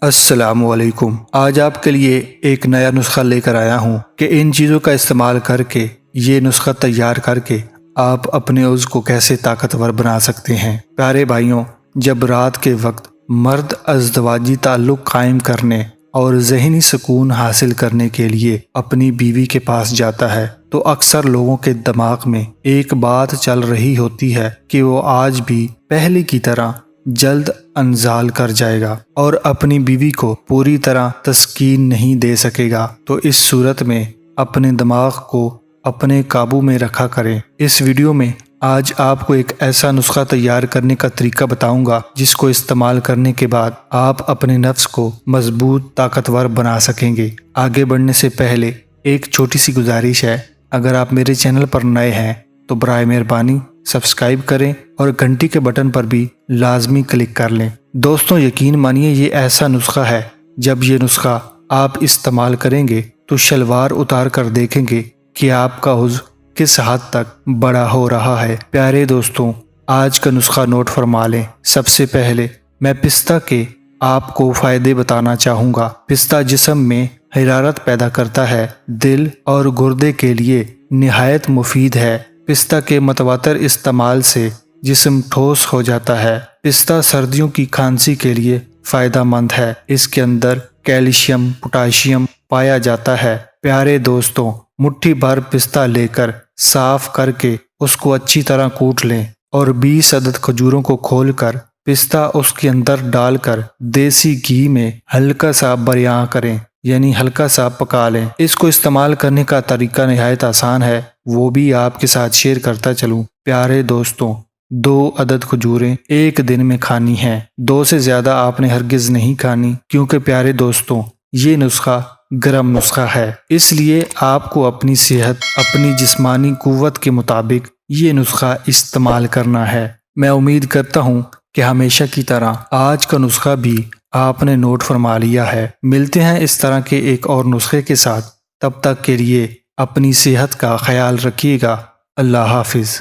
السلام علیکم۔ آج آپ کے لیے ایک نیا نسخہ لے کر آیا ہوں کہ ان چیزوں کا استعمال کر کے یہ نسخہ تیار کر کے آپ اپنے عضو کو کیسے طاقتور بنا سکتے ہیں۔ پیارے بھائیوں، جب رات کے وقت مرد ازدواجی تعلق قائم کرنے اور ذہنی سکون حاصل کرنے کے لیے اپنی بیوی کے پاس جاتا ہے تو اکثر لوگوں کے دماغ میں ایک بات چل رہی ہوتی ہے کہ وہ آج بھی پہلے کی طرح جلد انزال کر جائے گا اور اپنی بیوی کو پوری طرح تسکین نہیں دے سکے گا۔ تو اس صورت میں اپنے دماغ کو اپنے قابو میں رکھا کریں۔ اس ویڈیو میں آج آپ کو ایک ایسا نسخہ تیار کرنے کا طریقہ بتاؤں گا جس کو استعمال کرنے کے بعد آپ اپنے نفس کو مضبوط طاقتور بنا سکیں گے۔ آگے بڑھنے سے پہلے ایک چھوٹی سی گزارش ہے، اگر آپ میرے چینل پر نئے ہیں تو برائے مہربانی سبسکرائب کریں اور گھنٹی کے بٹن پر بھی لازمی کلک کر لیں۔ دوستوں، یقین مانیے یہ ایسا نسخہ ہے، جب یہ نسخہ آپ استعمال کریں گے تو شلوار اتار کر دیکھیں گے کہ آپ کا عضو کس حد تک بڑا ہو رہا ہے۔ پیارے دوستوں، آج کا نسخہ نوٹ فرما لیں۔ سب سے پہلے میں پستہ کے آپ کو فائدے بتانا چاہوں گا۔ پستہ جسم میں حرارت پیدا کرتا ہے، دل اور گردے کے لیے نہایت مفید ہے۔ پستہ کے متواتر استعمال سے جسم ٹھوس ہو جاتا ہے۔ پستہ سردیوں کی کھانسی کے لیے فائدہ مند ہے، اس کے اندر کیلشیم، پوٹاشیم پایا جاتا ہے۔ پیارے دوستوں، مٹھی بھر پستہ لے کر صاف کر کے اس کو اچھی طرح کوٹ لیں اور 20 عدد کھجوروں کو کھول کر پستہ اس کے اندر ڈال کر دیسی گھی میں ہلکا سا بریاں کریں، یعنی ہلکا سا پکا لیں۔ اس کو استعمال کرنے کا طریقہ نہایت آسان ہے، وہ بھی آپ کے ساتھ شیئر کرتا چلوں۔ پیارے دوستوں، 2 عدد کھجوریں ایک دن میں کھانی ہیں، 2 سے زیادہ آپ نے ہرگز نہیں کھانی، کیونکہ پیارے دوستوں یہ نسخہ گرم نسخہ ہے، اس لیے آپ کو اپنی صحت، اپنی جسمانی قوت کے مطابق یہ نسخہ استعمال کرنا ہے۔ میں امید کرتا ہوں کہ ہمیشہ کی طرح آج کا نسخہ بھی آپ نے نوٹ فرما لیا ہے۔ ملتے ہیں اس طرح کے ایک اور نسخے کے ساتھ، تب تک کے لیے اپنی صحت کا خیال رکھیے گا۔ اللہ حافظ۔